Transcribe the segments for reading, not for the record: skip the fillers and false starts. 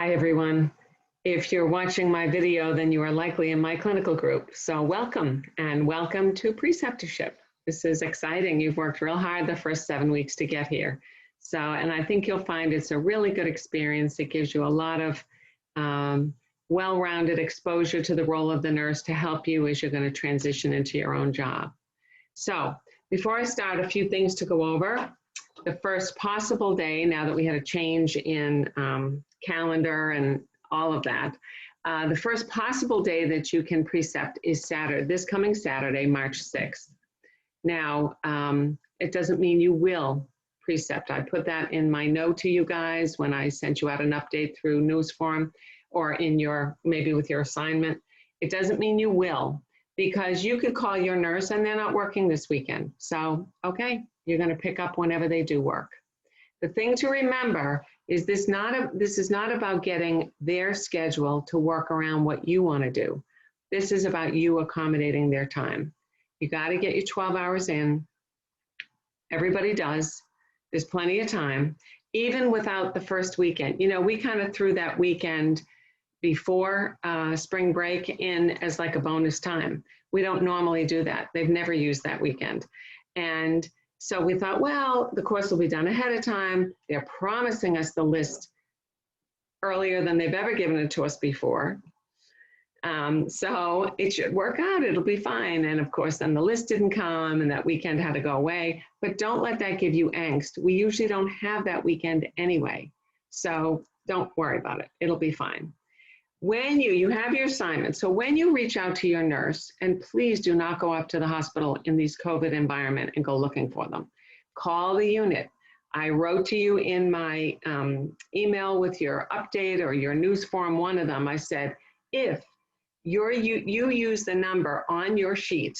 Hi, everyone. If you're watching my video, then you are likely in my clinical group. So welcome, and welcome to Preceptorship. This is exciting. You've worked real hard the first 7 weeks to get here. And I think you'll find it's a really good experience. It gives you a lot of well-rounded exposure to the role of the nurse to help you as you're going to transition into your own job. So before I start, a few things to go over. The first possible day, now that we had a change in calendar and all of that, the first possible day that you can precept is Saturday, this coming Saturday, March 6th. Now, it doesn't mean you will precept. I put that in my note to you guys when I sent you out an update through Newsform or in your, maybe with your assignment. It doesn't mean you will, because you could call your nurse and they're not working this weekend. So, okay, you're going to pick up whenever they do work. The thing to remember is this is not about getting their schedule to work around what you want to do. This is about you accommodating their time. You got to get your 12 hours in. Everybody does. There's plenty of time, even without the first weekend. You know, we kind of threw that weekend before spring break in as like a bonus time. We don't normally do that. They've never used that weekend. And so we thought, well, the course will be done ahead of time. They're promising us the list earlier than they've ever given it to us before. So it should work out, it'll be fine. And of course, then the list didn't come and that weekend had to go away, but don't let that give you angst. We usually don't have that weekend anyway. So don't worry about it, it'll be fine. When you have your assignment, so when you reach out to your nurse, and please do not go up to the hospital in these COVID environment and go looking for them. Call the unit. I wrote to you in my email with your update or your news form, one of them, I said, if you use the number on your sheet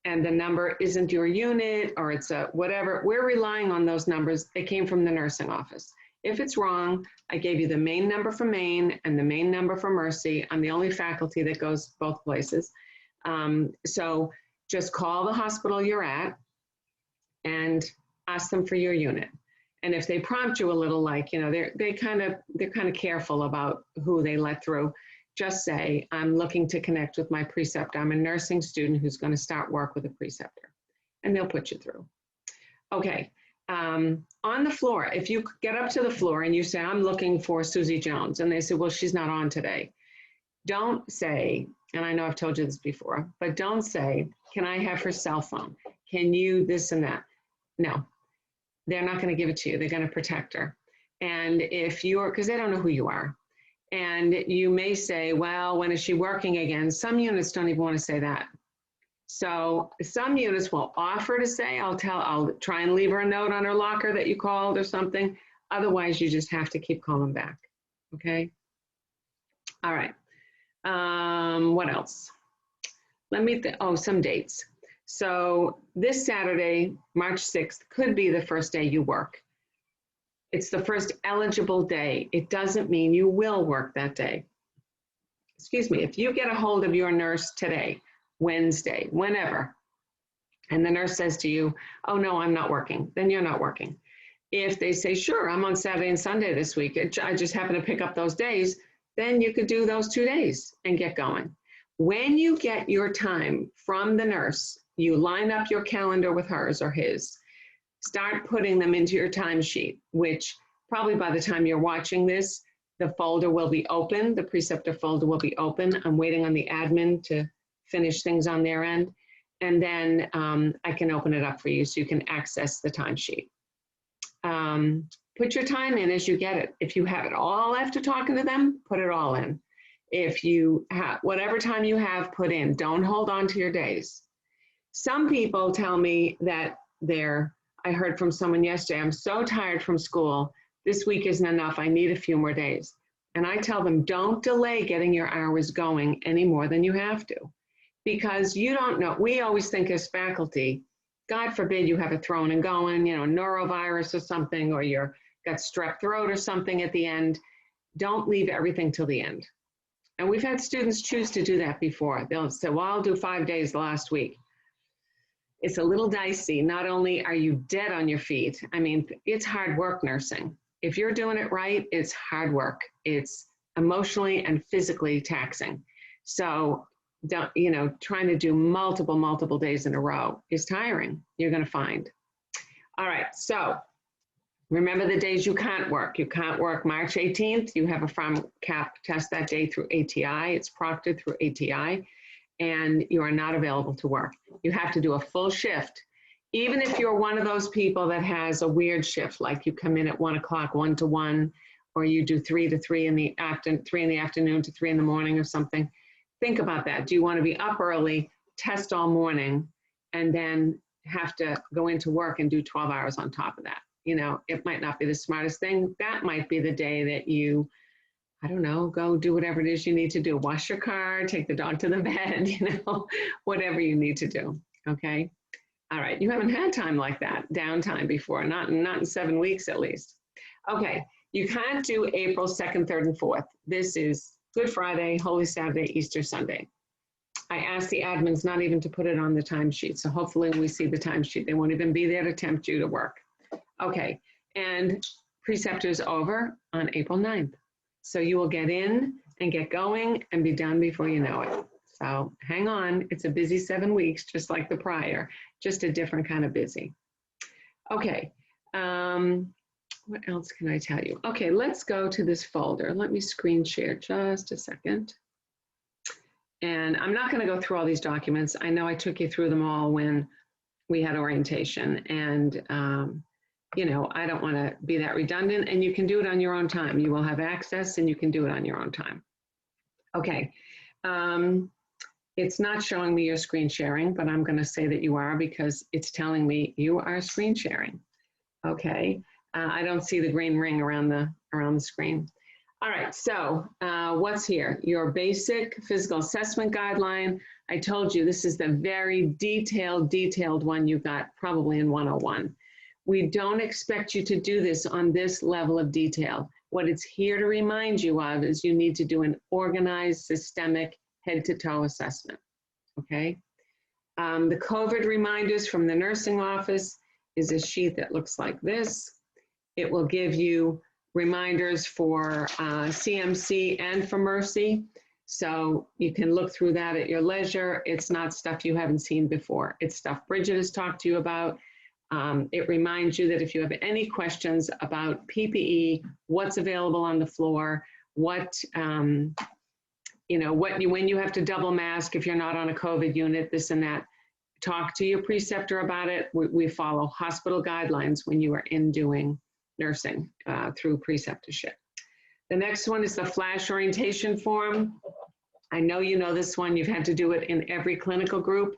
and the number isn't your unit or it's a whatever, we're relying on those numbers. They came from the nursing office. If it's wrong, I gave you the main number for Maine and the main number for Mercy. I'm the only faculty that goes both places. So just call the hospital you're at and ask them for your unit. And if they prompt you a little, like, you know, they're kind of careful about who they let through, just say, I'm looking to connect with my preceptor. I'm a nursing student who's going to start work with a preceptor, and they'll put you through. Okay. On the floor, if you get up to the floor and you say, I'm looking for Susie Jones, and they say, well, she's not on today. Don't say, and I know I've told you this before, but don't say, can I have her cell phone? Can you this and that? No, they're not going to give it to you. They're going to protect her. And if you're, because they don't know who you are. And you may say, well, when is she working again? Some units don't even want to say that. So some units will offer to say, I'll try and leave her a note on her locker that you called or something. Otherwise, you just have to keep calling back, okay? All right, what else? Let me some dates. So this Saturday, March 6th, could be the first day you work. It's the first eligible day. It doesn't mean you will work that day. Excuse me, if you get a hold of your nurse today, Wednesday, whenever, and the nurse says to you, oh no, I'm not working, then you're not working. If they say, sure, I'm on Saturday and Sunday this week, I just happen to pick up those days, then you could do those 2 days and get going. When you get your time from the nurse, you line up your calendar with hers or his, start putting them into your timesheet, which probably by the time you're watching this, the folder will be open, the preceptor folder will be open. I'm waiting on the admin to finish things on their end, and then I can open it up for you so you can access the timesheet. Put your time in as you get it. If you have it all after talking to them, put it all in. If you have whatever time you have, put in. Don't hold on to your days. Some people tell me that I heard from someone yesterday, I'm so tired from school, this week isn't enough, I need a few more days. And I tell them, don't delay getting your hours going any more than you have to. Because you don't know, we always think as faculty, God forbid you have a thrown and going, you know, norovirus or something, or you're got strep throat or something at the end. Don't leave everything till the end. And we've had students choose to do that before. They'll say, well, I'll do 5 days last week. It's a little dicey. Not only are you dead on your feet, I mean, it's hard work nursing. If you're doing it right, it's hard work. It's emotionally and physically taxing. So don't, trying to do multiple days in a row is tiring, you're going to find. All right, so remember the days you can't work. You can't work March 18th. You have a farm cap test that day through ATI. It's proctored through ATI, and you are not available to work. You have to do a full shift. Even if you're one of those people that has a weird shift, like you come in at 1 o'clock, 1 to 1, or you do 3 to 3 in the afternoon, 3 in the afternoon to 3 in the morning or something. Think about that. Do you want to be up early, test all morning, and then have to go into work and do 12 hours on top of that? It might not be the smartest thing. That might be the day that you, I don't know, go do whatever it is you need to do. Wash your car, take the dog to the bed, whatever you need to do, okay? All right, you haven't had time like that, downtime before, not in 7 weeks at least. Okay, you can't do April 2nd, 3rd, and 4th. This is Good Friday, Holy Saturday, Easter Sunday. I asked the admins not even to put it on the timesheet, so hopefully when we see the timesheet, they won't even be there to tempt you to work. Okay, and Preceptor's over on April 9th. So you will get in and get going and be done before you know it. So hang on, it's a busy 7 weeks, just like the prior, just a different kind of busy. Okay, what else can I tell you? Okay, let's go to this folder. Let me screen share just a second. And I'm not gonna go through all these documents. I know I took you through them all when we had orientation, and I don't wanna be that redundant, and you can do it on your own time. You will have access and you can do it on your own time. Okay. It's not showing me your screen sharing, but I'm going to say that you are because it's telling me you are screen sharing. Okay, I don't see the green ring around the screen. All right, so what's here? Your basic physical assessment guideline. I told you this is the very detailed one you got probably in 101. We don't expect you to do this on this level of detail. What it's here to remind you of is you need to do an organized, systemic, head-to-toe assessment, okay? The COVID reminders from the nursing office is a sheet that looks like this. It will give you reminders for CMC and for Mercy, so you can look through that at your leisure. It's not stuff you haven't seen before. It's stuff Bridget has talked to you about. It reminds you that if you have any questions about PPE, what's available on the floor, when you have to double mask if you're not on a COVID unit, this and that, talk to your preceptor about it. We follow hospital guidelines when you are in doing nursing through preceptorship. The next one is the flash orientation form. I know you know this one. You've had to do it in every clinical group.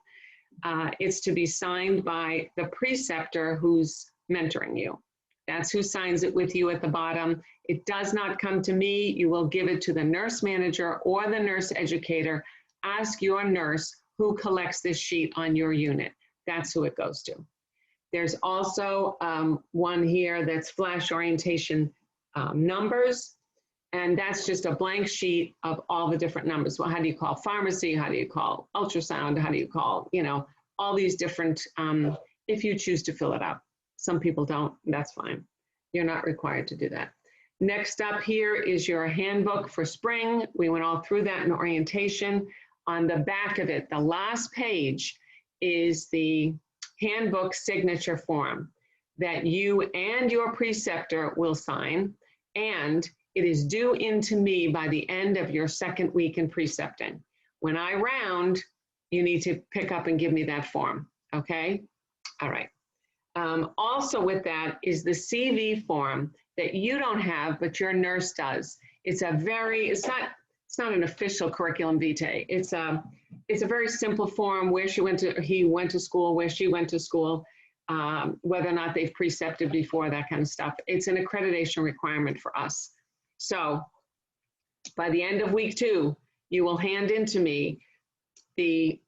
It's to be signed by the preceptor who's mentoring you. That's who signs it with you at the bottom. It does not come to me. You will give it to the nurse manager or the nurse educator. Ask your nurse who collects this sheet on your unit. That's who it goes to. There's also one here that's flash orientation numbers, and that's just a blank sheet of all the different numbers. Well, how do you call pharmacy? How do you call ultrasound? How do you call, all these different, if you choose to fill it out. Some people don't, that's fine. You're not required to do that. Next up here is your handbook for spring. We went all through that in orientation. On the back of it, the last page is the handbook signature form that you and your preceptor will sign, and it is due in to me by the end of your 2nd week in precepting. When I round, you need to pick up and give me that form, okay? All right. Also with that is the CV form that you don't have, but your nurse does. It's not an official curriculum vitae. It's a very simple form where he went to school, where she went to school, whether or not they've precepted before, that kind of stuff. It's an accreditation requirement for us. So by the end of week 2, you will hand in to me the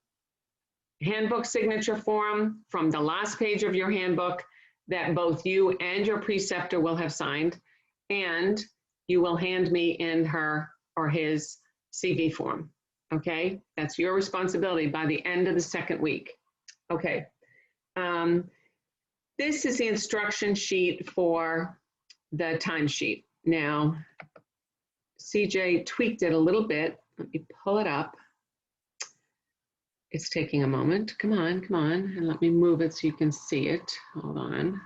handbook signature form from the last page of your handbook that both you and your preceptor will have signed, and you will hand me in her or his CV form, okay? That's your responsibility by the end of the 2nd week. Okay, this is the instruction sheet for the timesheet. Now, CJ tweaked it a little bit. Let me pull it up. It's taking a moment. Come on, and let me move it so you can see it. Hold on.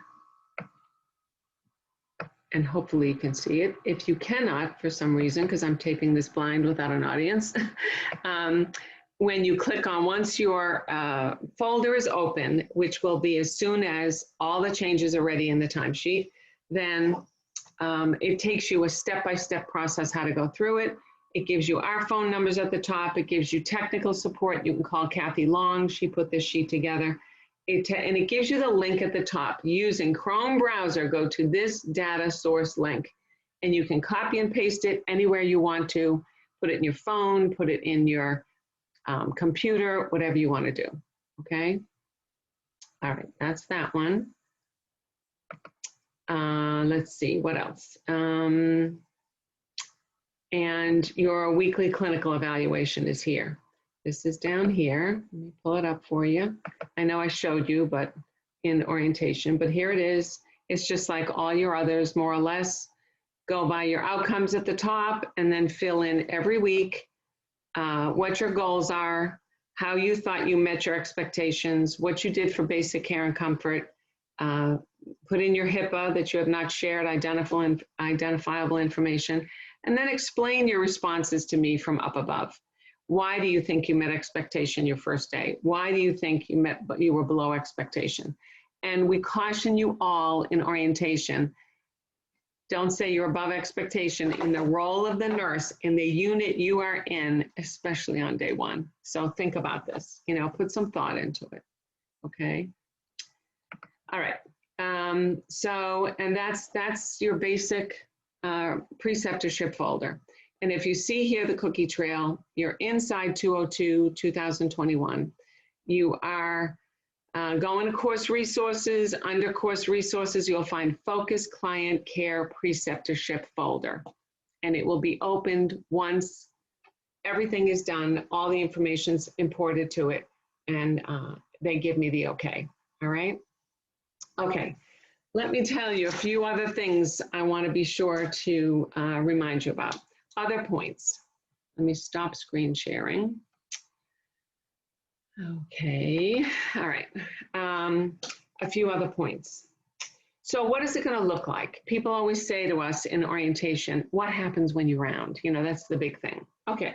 And hopefully you can see it. If you cannot, for some reason, because I'm taping this blind without an audience, when you click on, once your folder is open, which will be as soon as all the changes are ready in the timesheet, then it takes you a step-by-step process how to go through it. It gives you our phone numbers at the top. It gives you technical support. You can call Kathy Long. She put this sheet together. And it gives you the link at the top. Using Chrome browser, go to this data source link. And you can copy and paste it anywhere you want to. Put it in your phone, put it in your computer, whatever you want to do, okay? All right, that's that one. Let's see, what else? And your weekly clinical evaluation is here. This is down here. Let me pull it up for you. I know I showed you, but in orientation, but here it is. It's just like all your others, more or less. Go by your outcomes at the top and then fill in every week what your goals are, how you thought you met your expectations, what you did for basic care and comfort. Put in your HIPAA that you have not shared identifiable information, and then explain your responses to me from up above. Why do you think you met expectation your first day? Why do you think you were below expectation? And we caution you all in orientation, don't say you're above expectation in the role of the nurse in the unit you are in, especially on day one. So think about this, you know, put some thought into it, okay? All right, and that's your basic preceptorship folder. And if you see here the cookie trail, you're inside 202-2021. You are going to course resources. Under course resources, you'll find Focus Client Care Preceptorship folder. And it will be opened once everything is done, all the information's imported to it, and they give me the okay, all right? Okay, let me tell you a few other things I want to be sure to remind you about. Other points. Let me stop screen sharing. Okay, all right. A few other points. So what is it going to look like? People always say to us in orientation, what happens when you round? You know, that's the big thing. Okay,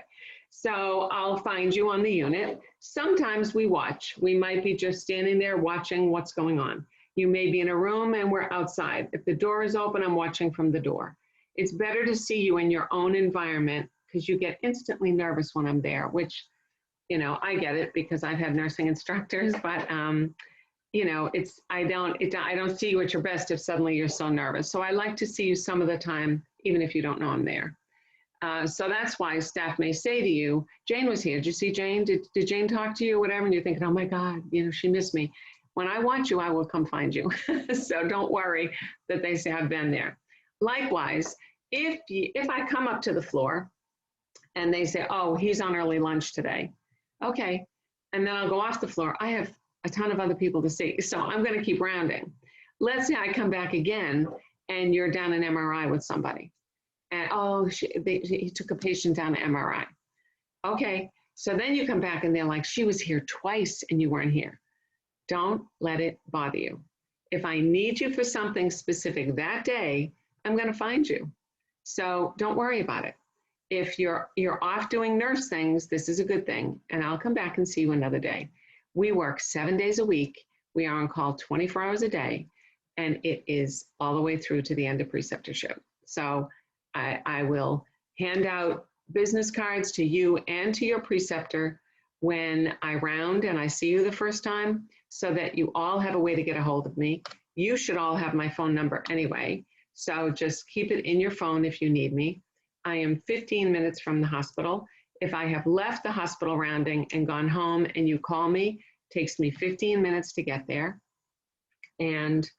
so I'll find you on the unit. Sometimes we watch. We might be just standing there watching what's going on. You may be in a room and we're outside. If the door is open, I'm watching from the door. It's better to see you in your own environment because you get instantly nervous when I'm there, which, you know, I get it because I've had nursing instructors, but you know, I don't see you at your best if suddenly you're so nervous. So I like to see you some of the time, even if you don't know I'm there. So that's why staff may say to you, Jane was here. Did you see Jane? Did Jane talk to you or whatever? And you're thinking, oh my God, you know, she missed me. When I want you, I will come find you. So don't worry that they say I've been there. Likewise, if I come up to the floor and they say, oh, he's on early lunch today. Okay, and then I'll go off the floor. I have a ton of other people to see, so I'm gonna keep rounding. Let's say I come back again and you're down an MRI with somebody. And oh, he took a patient down to MRI. Okay, so then you come back and they're like, she was here twice and you weren't here. Don't let it bother you. If I need you for something specific that day, I'm gonna find you. So don't worry about it. If you're off doing nurse things, this is a good thing, and I'll come back and see you another day. We work 7 days a week. We are on call 24 hours a day, and it is all the way through to the end of preceptorship. So I will hand out business cards to you and to your preceptor when I round and I see you the first time, so that you all have a way to get a hold of me. You should all have my phone number anyway, so just keep it in your phone if you need me. I am 15 minutes from the hospital. If I have left the hospital rounding and gone home and you call me, it takes me 15 minutes to get there, and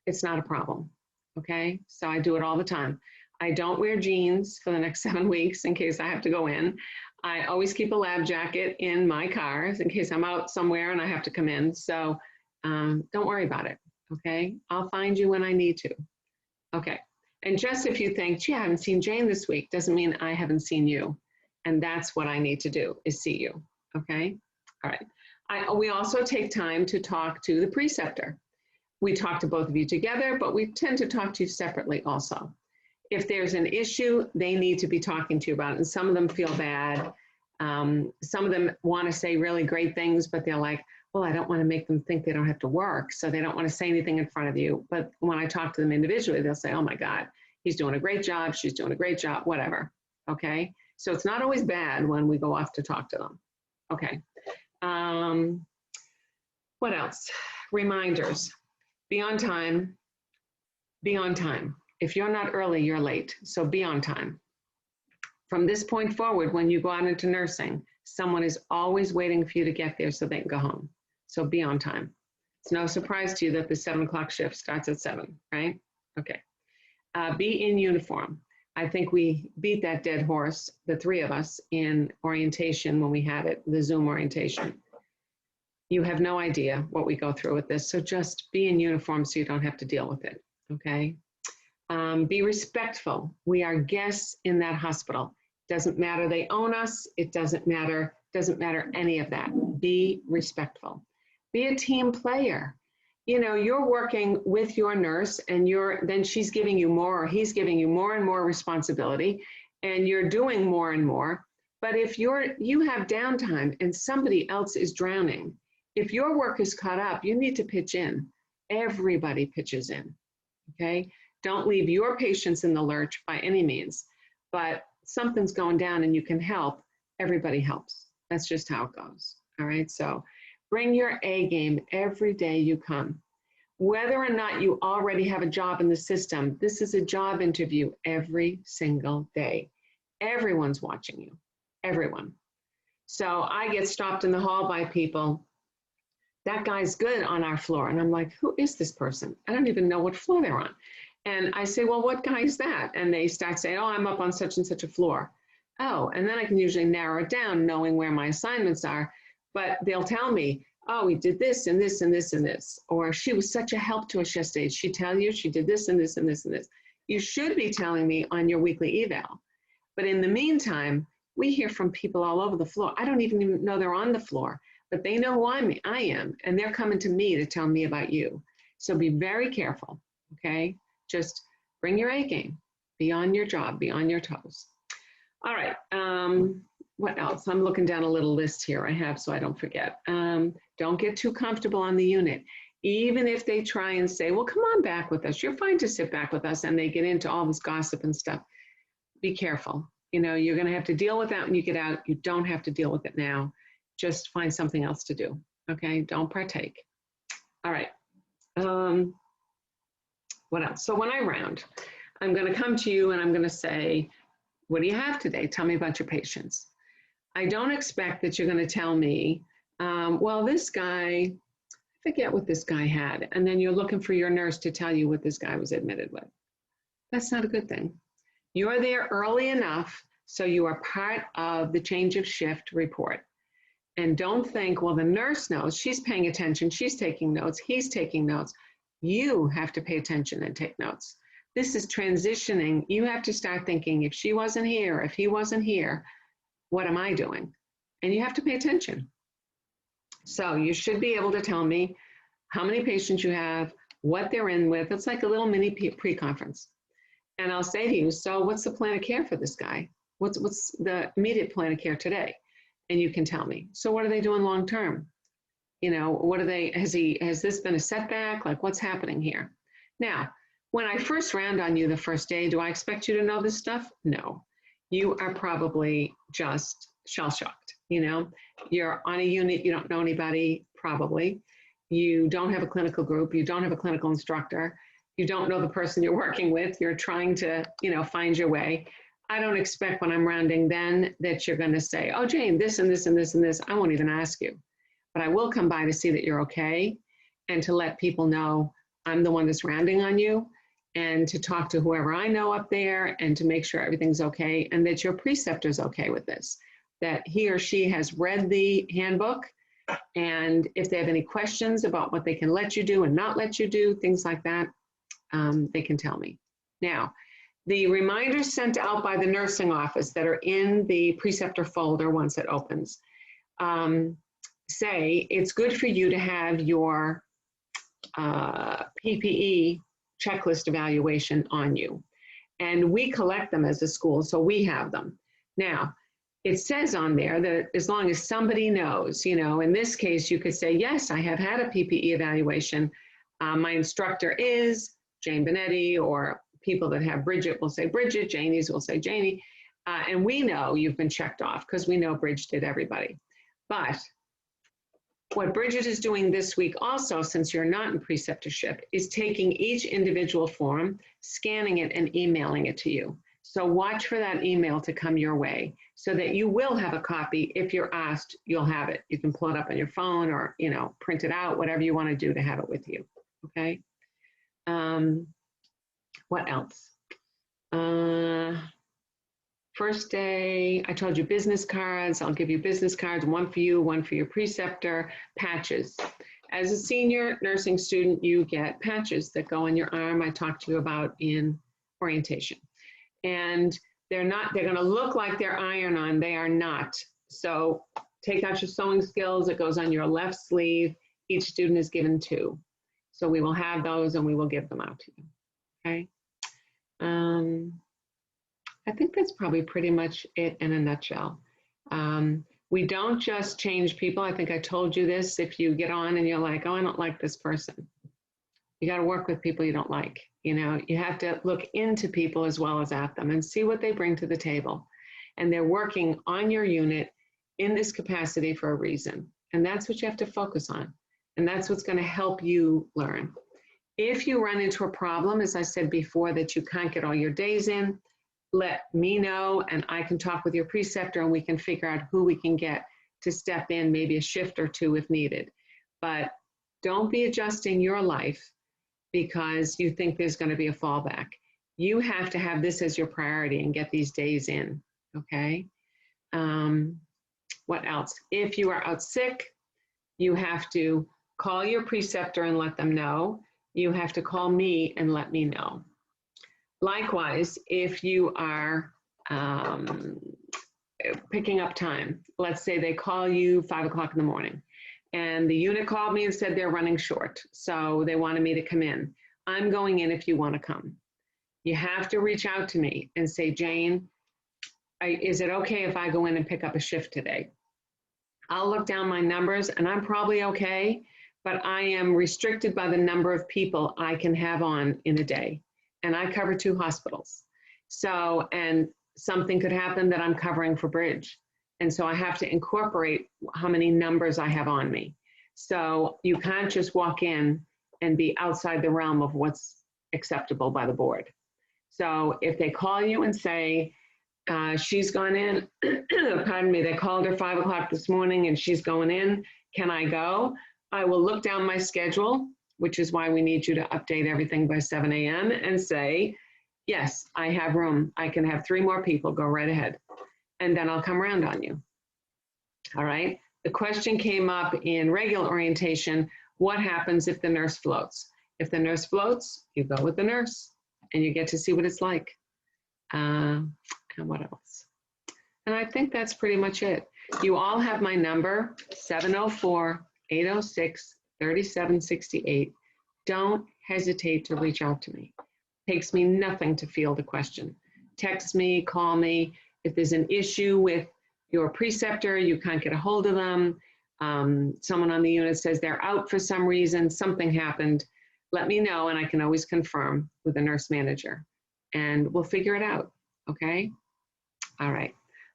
it's not a problem, okay? So I do it all the time. I don't wear jeans for the next 7 weeks in case I have to go in. I always keep a lab jacket in my car in case I'm out somewhere and I have to come in. So don't worry about it, okay? I'll find you when I need to. Okay, And just if you think, gee, I haven't seen Jane this week, doesn't mean I haven't seen you. And that's what I need to do, is see you, okay? All right. We also take time to talk to the preceptor. We talk to both of you together, but we tend to talk to you separately also. If there's an issue, they need to be talking to you about it. And some of them feel bad. Some of them want to say really great things, but they're like, well, I don't want to make them think they don't have to work. So they don't want to say anything in front of you. But when I talk to them individually, they'll say, oh my God, he's doing a great job. She's doing a great job, whatever. Okay. So it's not always bad when we go off to talk to them. Okay. What else? Reminders. Be on time. Be on time. If you're not early, you're late. So be on time. From this point forward, when you go out into nursing, someone is always waiting for you to get there so they can go home. So be on time. It's no surprise to you that the 7 o'clock shift starts at 7, right? Okay. Be in uniform. I think we beat that dead horse, the three of us, in orientation when we had it, the Zoom orientation. You have no idea what we go through with this, so just be in uniform so you don't have to deal with it, okay? Be respectful. We are guests in that hospital. Doesn't matter they own us, it doesn't matter any of that. Be respectful. Be a team player. You know, you're working with your nurse and then she's giving you more, or he's giving you more and more responsibility, and you're doing more and more. But if you have downtime and somebody else is drowning, if your work is caught up, you need to pitch in. Everybody pitches in, okay? Don't leave your patients in the lurch by any means, but something's going down and you can help, everybody helps. That's just how it goes, all right? So bring your A game every day you come. Whether or not you already have a job in the system, this is a job interview every single day. Everyone's watching you, everyone. So I get stopped in the hall by people, that guy's good on our floor. And I'm like, who is this person? I don't even know what floor they're on. And I say, well, what guy is that? And they start saying, oh, I'm up on such and such a floor. Oh, and then I can usually narrow it down knowing where my assignments are. But they'll tell me, oh, we did this and this and this and this. Or she was such a help to us yesterday. She tell you she did this and this and this and this. You should be telling me on your weekly eval. But in the meantime, we hear from people all over the floor. I don't even know they're on the floor, but they know who I am, and they're coming to me to tell me about you. So be very careful, okay? Just bring your A game, be on your job, be on your toes. All right, what else? I'm looking down a little list here I have so I don't forget. Don't get too comfortable on the unit. Even if they try and say, well, come on back with us. You're fine to sit back with us, and they get into all this gossip and stuff. Be careful. You know, you're gonna have to deal with that when you get out. You don't have to deal with it now. Just find something else to do, okay? Don't partake. All right, what else? So when I round, I'm gonna come to you and I'm gonna say, what do you have today? Tell me about your patients. I don't expect that you're gonna tell me, well, this guy, I forget what this guy had, and then you're looking for your nurse to tell you what this guy was admitted with. That's not a good thing. You're there early enough so you are part of the change of shift report. And don't think, well, the nurse knows, she's paying attention, she's taking notes, he's taking notes. You have to pay attention and take notes. This is transitioning. You have to start thinking, if she wasn't here, if he wasn't here, what am I doing? And you have to pay attention. So you should be able to tell me how many patients you have, what they're in with. It's like a little mini pre-conference. And I'll say to you, so what's the plan of care for this guy? What's the immediate plan of care today? And you can tell me. So what are they doing long term? You know, what are they, has this been a setback? Like, what's happening here? Now, when I first round on you the first day, do I expect you to know this stuff? No. You are probably just shell-shocked, you know? You're on a unit, you don't know anybody, probably. You don't have a clinical group, you don't have a clinical instructor, you don't know the person you're working with, you're trying to, you know, find your way. I don't expect when I'm rounding then that you're gonna say, oh, Jane, this and this and this and this. I won't even ask you. But I will come by to see that you're okay and to let people know I'm the one that's rounding on you, and to talk to whoever I know up there and to make sure everything's okay and that your preceptor's okay with this, that he or she has read the handbook, and if they have any questions about what they can let you do and not let you do, things like that, they can tell me. Now, The reminders sent out by the nursing office that are in the preceptor folder once it opens say it's good for you to have your PPE checklist evaluation on you. And we collect them as a school, so we have them. Now, it says on there that as long as somebody knows, you know, in this case, you could say, yes, I have had a PPE evaluation. My instructor is Jane Binetti, or people that have Bridget will say Bridget, Janie's will say Janie. And we know you've been checked off because we know Bridget did everybody. But what Bridget is doing this week also, since you're not in preceptorship, is taking each individual form, scanning it, and emailing it to you. So watch for that email to come your way so that you will have a copy. If you're asked, you'll have it. You can pull it up on your phone or, you know, print it out, whatever you want to do to have it with you, okay? What else? First day, I told you business cards. I'll give you business cards, one for you, one for your preceptor, patches. As a senior nursing student, you get patches that go on your arm. I talked to you about in orientation. And they're gonna look like they're iron-on, they are not. So take out your sewing skills, it goes on your left sleeve. Each student is given 2. So we will have those and we will give them out to you, okay? I think that's probably pretty much it in a nutshell. We don't just change people. I think I told you this. If you get on and you're like, oh, I don't like this person, you got to work with people you don't like. You know, you have to look into people as well as at them and see what they bring to the table. And they're working on your unit in this capacity for a reason. And that's what you have to focus on. And that's what's going to help you learn. If you run into a problem, as I said before, that you can't get all your days in, let me know and I can talk with your preceptor and we can figure out who we can get to step in, maybe a shift or 2 if needed. But don't be adjusting your life because you think there's going to be a fallback. You have to have this as your priority and get these days in, okay? What else? If you are out sick, you have to call your preceptor and let them know. You have to call me and let me know. Likewise, if you are picking up time, let's say they call you 5 o'clock in the morning and the unit called me and said they're running short, so they wanted me to come in. I'm going in if you want to come. You have to reach out to me and say, Jane, is it okay if I go in and pick up a shift today? I'll look down my numbers and I'm probably okay, but I am restricted by the number of people I can have on in a day. And I cover 2 hospitals. So, and something could happen that I'm covering for Bridge. And so I have to incorporate how many numbers I have on me. So you can't just walk in and be outside the realm of what's acceptable by the board. So if they call you and say, she's gone in, pardon me, they called her 5 o'clock this morning and she's going in, can I go? I will look down my schedule, which is why we need you to update everything by 7 a.m. and say, yes, I have room. I can have 3 more people, go right ahead. And then I'll come around on you. All right. The question came up in regular orientation, what happens if the nurse floats? If the nurse floats, you go with the nurse and you get to see what it's like. And what else? And I think that's pretty much it. You all have my number, 704-806-3768. Don't hesitate to reach out to me. It takes me nothing to field a question. Text me, call me. If there's an issue with your preceptor, you can't get a hold of them, someone on the unit says they're out for some reason, something happened, let me know and I can always confirm with the nurse manager and we'll figure it out, okay? All right.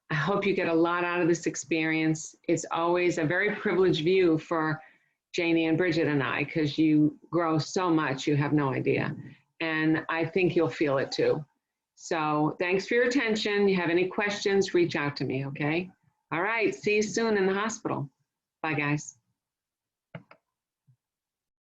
I hope you get a lot out of this experience. It's always a very privileged view for Janie and Bridget and I, because you grow so much, you have no idea. And I think you'll feel it too. So thanks for your attention. You have any questions, reach out to me, okay? All right, see you soon in the hospital. Bye, guys.